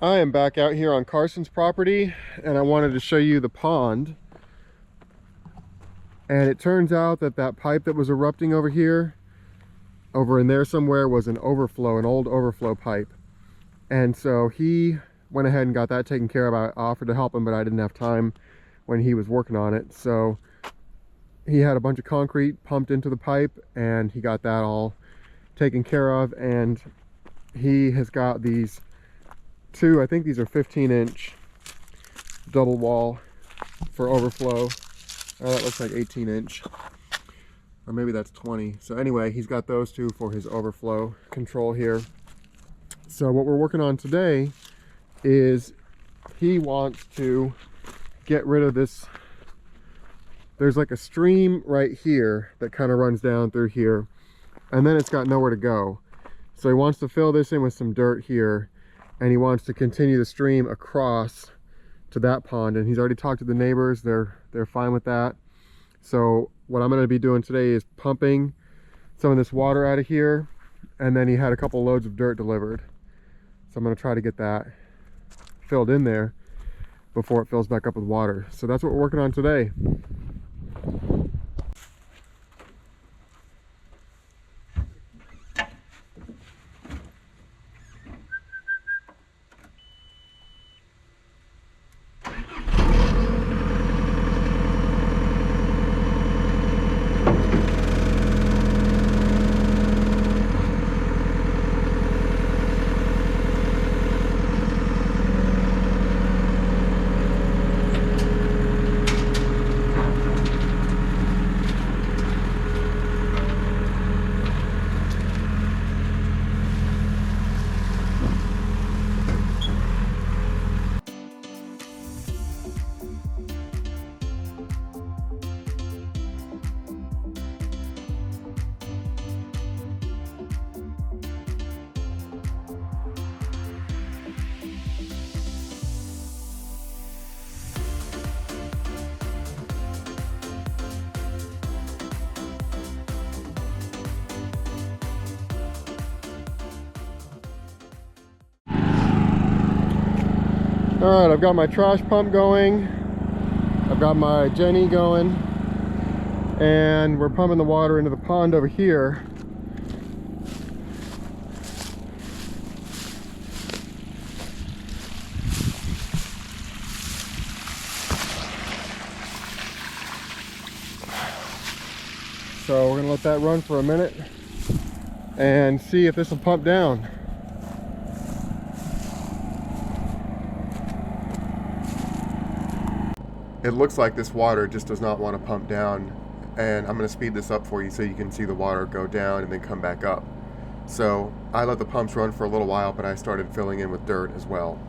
I am back out here on Carson's property, and I wanted to show you the pond. And it turns out that that pipe that was erupting over here, over in there somewhere, was an overflow, an old overflow pipe. And so he went ahead and got that taken care of. I offered to help him, but I didn't have time when he was working on it. So he had a bunch of concrete pumped into the pipe, and he got that all taken care of. And he has got these two, I think these are 15-inch double wall for overflow. That looks like 18-inch, or maybe that's 20. So anyway, he's got those two for his overflow control here. So what we're working on today is he wants to get rid of this. There's like a stream right here that kind of runs down through here, and then it's got nowhere to go. So he wants to fill this in with some dirt here, and he wants to continue the stream across to that pond. And he's already talked to the neighbors. They're fine with that. So what I'm going to be doing today is pumping some of this water out of here, and then he had a couple loads of dirt delivered. So I'm going to try to get that filled in there before it fills back up with water. So that's what we're working on today. All right, I've got my trash pump going. I've got my Jenny going, and we're pumping the water into the pond over here. So we're gonna let that run for a minute and see if this will pump down. It looks like this water just does not want to pump down, and I'm going to speed this up for you so you can see the water go down and then come back up. So I let the pumps run for a little while, but I started filling in with dirt as well.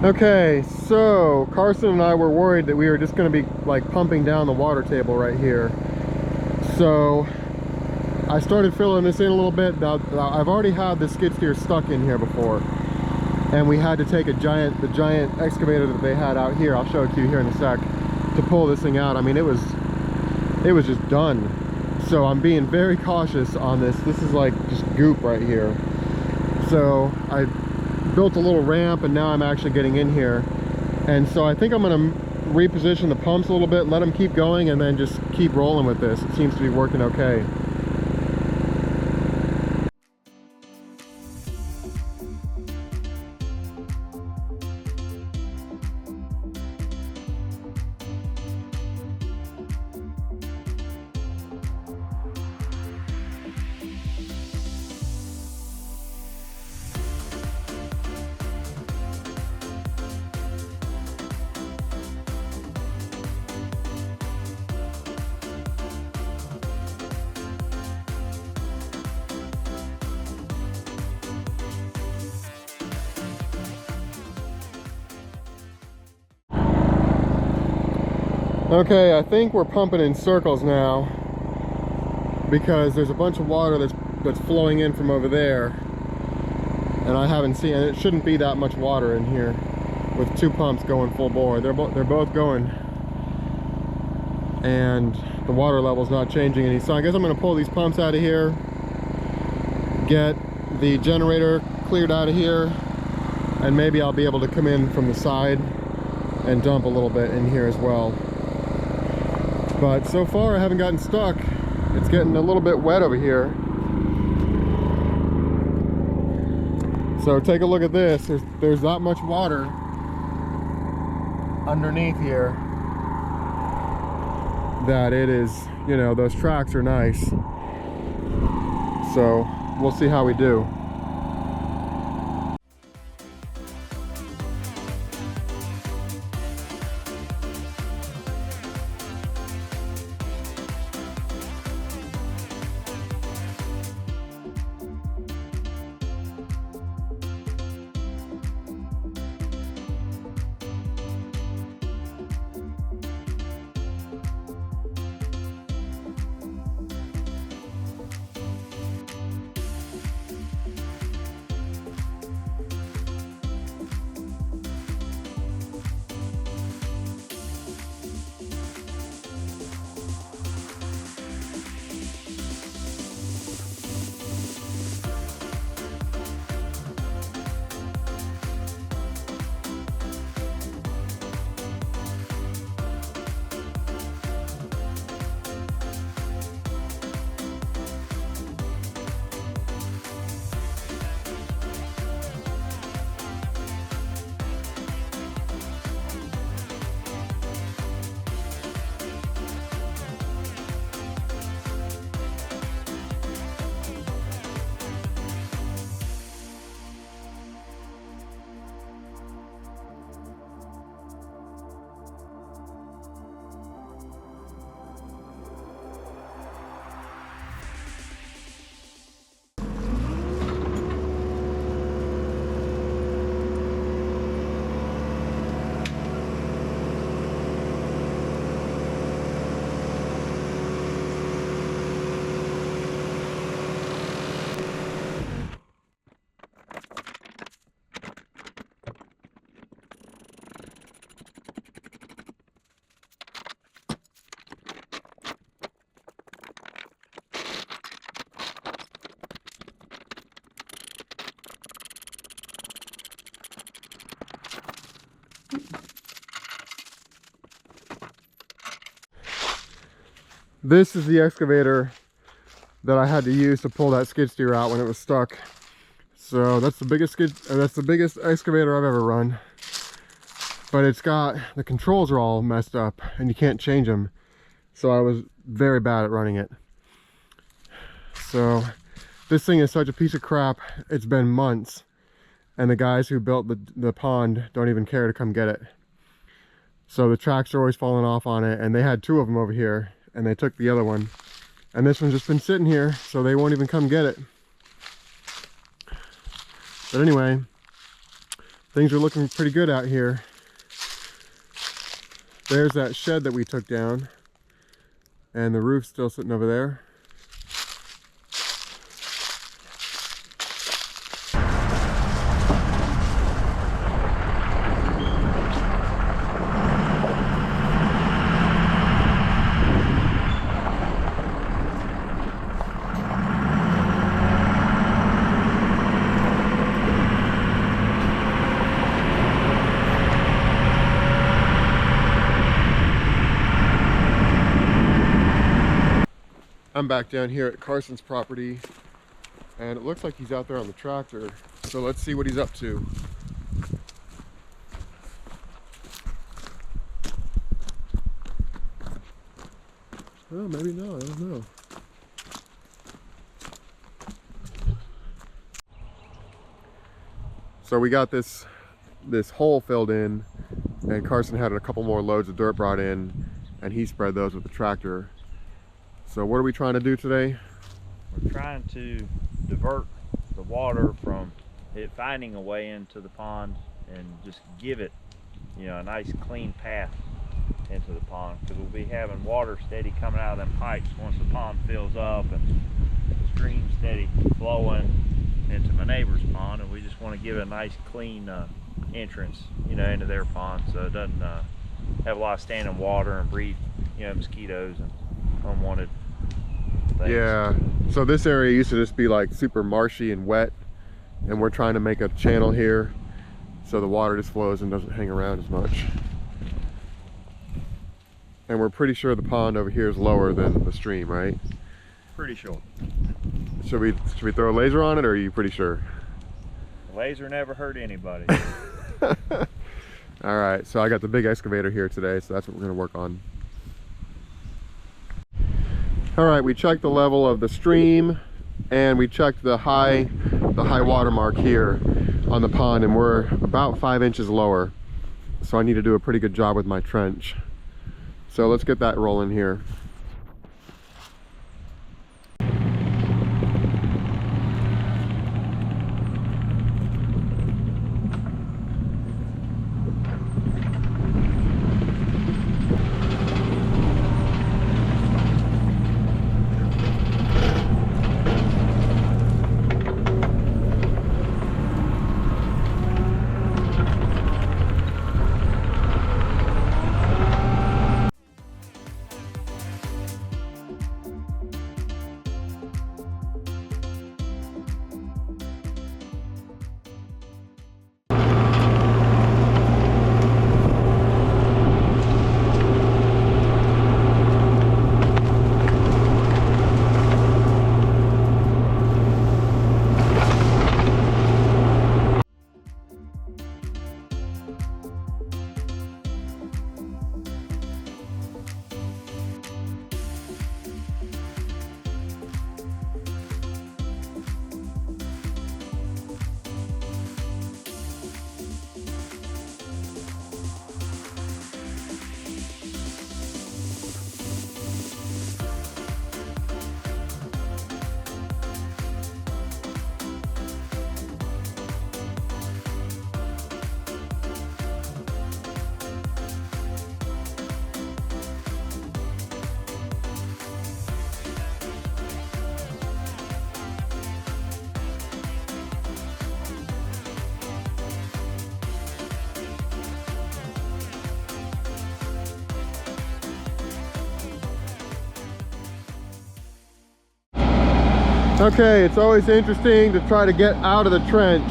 Okay, so Carson and I were worried that we were just going to be like pumping down the water table right here. So I started filling this in a little bit. Now I've already had the skid steer stuck in here before, and we had to take the giant excavator that they had out here. I'll show it to you here in a sec. to pull this thing out. I mean, it was just done. So I'm being very cautious on this. This is like just goop right here. So I built a little ramp, and now I'm actually getting in here. And so I think I'm going to reposition the pumps a little bit, let them keep going, and then just keep rolling with this. It seems to be working okay. Okay, I think we're pumping in circles now because there's a bunch of water that's flowing in from over there, and I haven't seen, and it shouldn't be that much water in here with two pumps going full bore. They're both going, and the water level's not changing any. So I guess I'm going to pull these pumps out of here, get the generator cleared out of here, and maybe I'll be able to come in from the side and dump a little bit in here as well. But so far I haven't gotten stuck. It's getting a little bit wet over here. So take a look at this. There's that much water underneath here that it is, you know, those tracks are nice. So we'll see how we do. This is the excavator that I had to use to pull that skid steer out when it was stuck. So that's the biggest excavator I've ever run. But it's got, the controls are all messed up and you can't change them. So I was very bad at running it. So this thing is such a piece of crap. It's been months, and the guys who built the pond don't even care to come get it. So the tracks are always falling off on it, and they had two of them over here, and they took the other one. And this one's just been sitting here, so they won't even come get it. But anyway, things are looking pretty good out here. There's that shed that we took down, and the roof's still sitting over there. I'm back down here at Carson's property, and it looks like he's out there on the tractor. So let's see what he's up to. Oh, maybe not, I don't know. So we got this hole filled in, and Carson had a couple more loads of dirt brought in, and he spread those with the tractor. So what are we trying to do today? We're trying to divert the water from it finding a way into the pond and just give it, you know, a nice clean path into the pond, because we'll be having water steady coming out of them pipes once the pond fills up and the stream steady flowing into my neighbor's pond, and we just want to give it a nice clean entrance, you know, into their pond, so it doesn't have a lot of standing water and breed, you know, mosquitoes and unwanted things. Yeah, so this area used to just be like super marshy and wet, and we're trying to make a channel here so the water just flows and doesn't hang around as much. And we're pretty sure the pond over here is lower than the stream, right? Pretty sure. Should we throw a laser on it, or are you pretty sure? A laser never hurt anybody. All right, so I got the big excavator here today, so that's what we're gonna work on. All right, we checked the level of the stream, and we checked the high water mark here on the pond, and we're about 5 inches lower. So I need to do a pretty good job with my trench. So let's get that rolling here. Okay, it's always interesting to try to get out of the trench.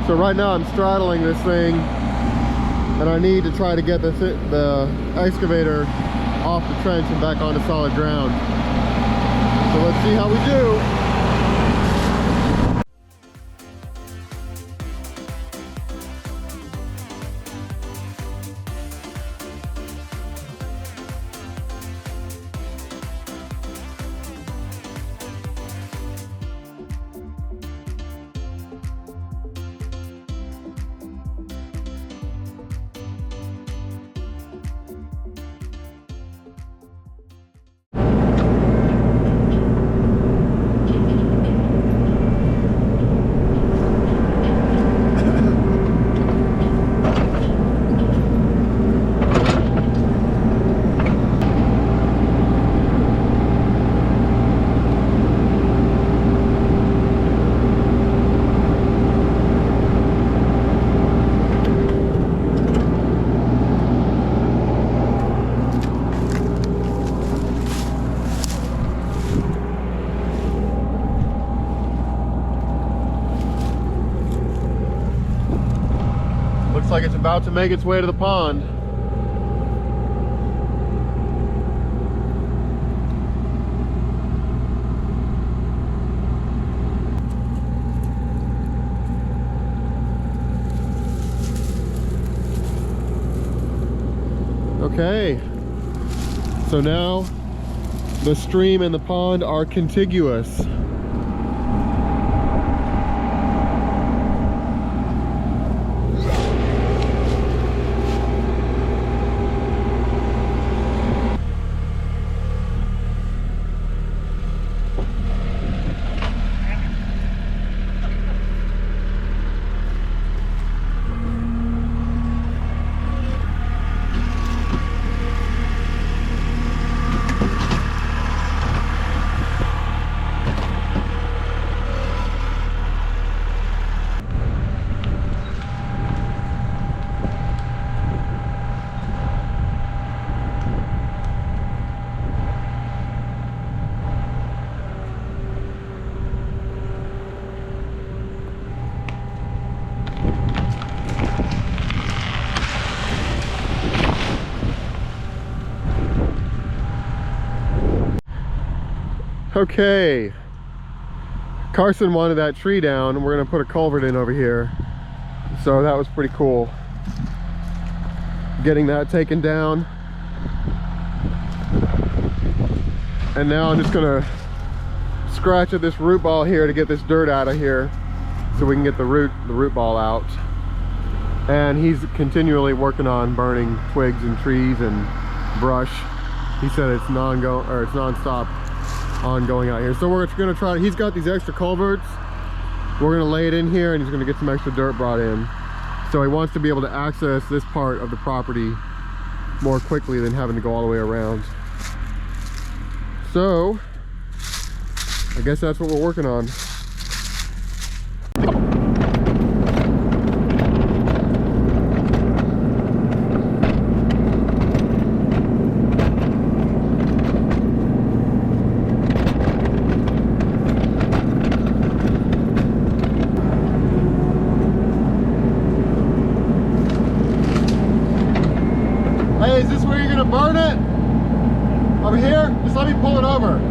So right now I'm straddling this thing, and I need to try to get the excavator off the trench and back onto solid ground. So let's see how we do. Looks like it's about to make its way to the pond. Okay, so now the stream and the pond are contiguous. Okay, Carson wanted that tree down and we're gonna put a culvert in over here. So that was pretty cool. Getting that taken down. And now I'm just gonna scratch at this root ball here to get this dirt out of here so we can get the root ball out. And he's continually working on burning twigs and trees and brush. He said it's non-stop ongoing out here. So we're gonna try, he's got these extra culverts. We're gonna lay it in here and he's gonna get some extra dirt brought in. So he wants to be able to access this part of the property more quickly than having to go all the way around. So I guess that's what we're working on. Hey, is this where you're gonna burn it? Over here? Just let me pull it over.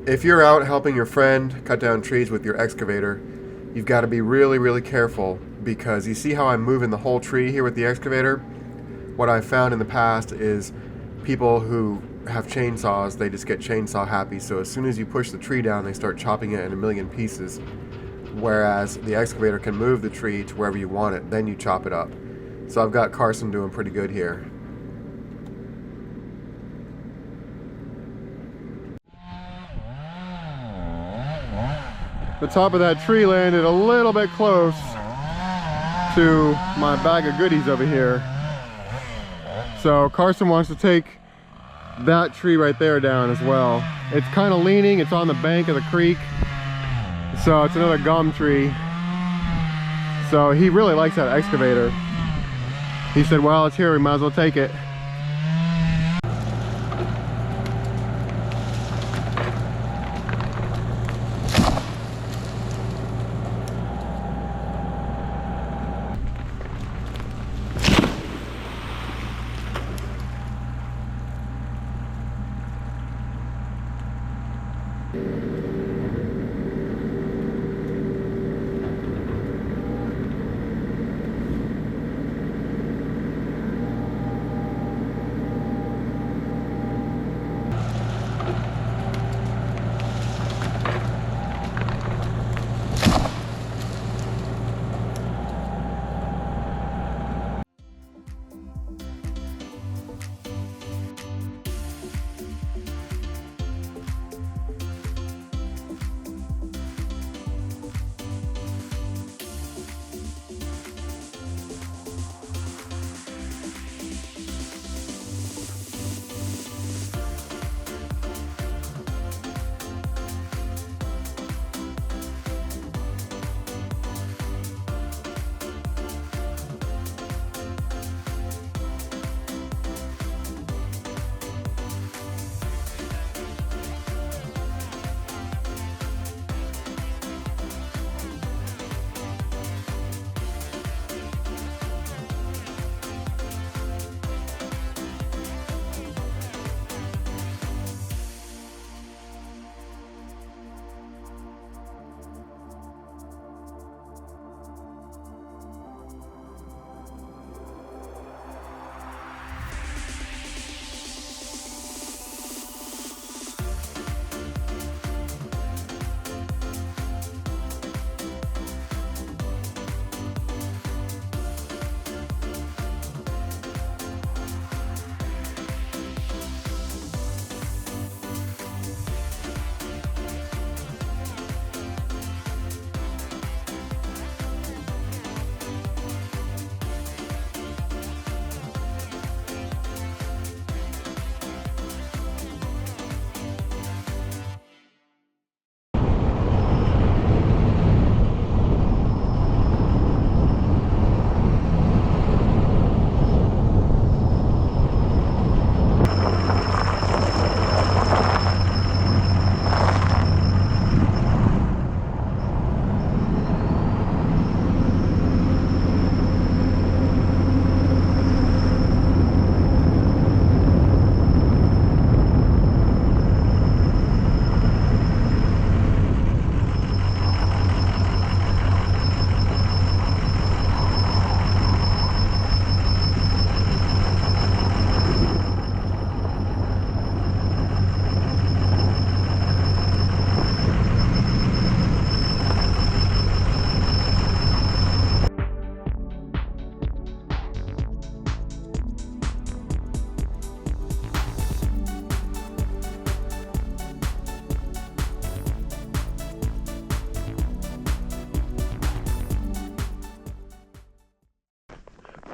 If you're out helping your friend cut down trees with your excavator, you've got to be really, really careful, because you see how I'm moving the whole tree here with the excavator? What I've found in the past is people who have chainsaws, they just get chainsaw happy, so as soon as you push the tree down, they start chopping it in a million pieces, whereas the excavator can move the tree to wherever you want it, then you chop it up. So I've got Carson doing pretty good here. The top of that tree landed a little bit close to my bag of goodies over here. So Carson wants to take that tree right there down as well. It's kind of leaning, it's on the bank of the creek. So it's another gum tree. So he really likes that excavator. He said, well, it's here, we might as well take it.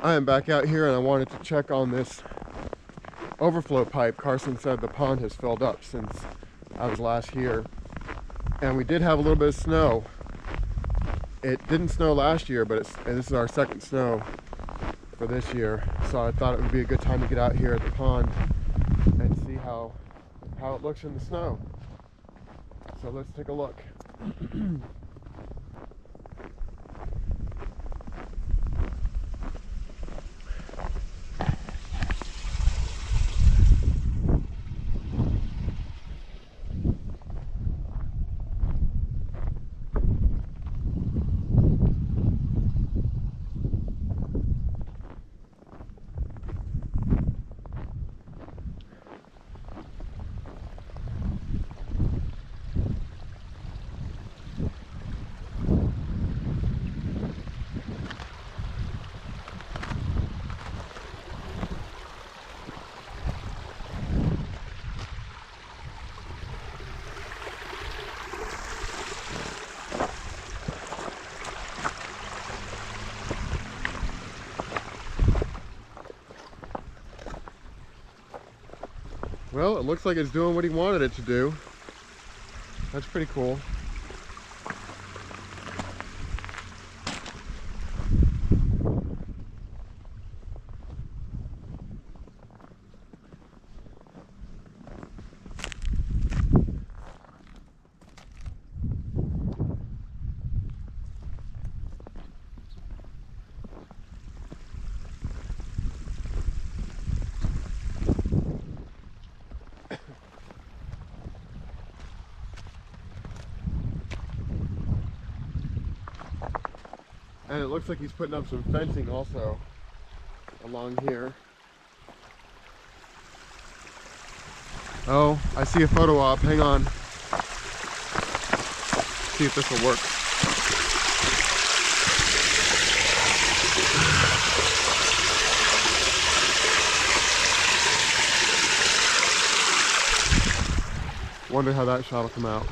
I am back out here and I wanted to check on this overflow pipe. Carson said the pond has filled up since I was last here. And we did have a little bit of snow. It didn't snow last year, but this is our second snow for this year. So I thought it would be a good time to get out here at the pond and see how it looks in the snow. So let's take a look. Well, it looks like it's doing what he wanted it to do. That's pretty cool. And it looks like he's putting up some fencing also along here. Oh, I see a photo op. Hang on. See if this will work. Wonder how that shot will come out.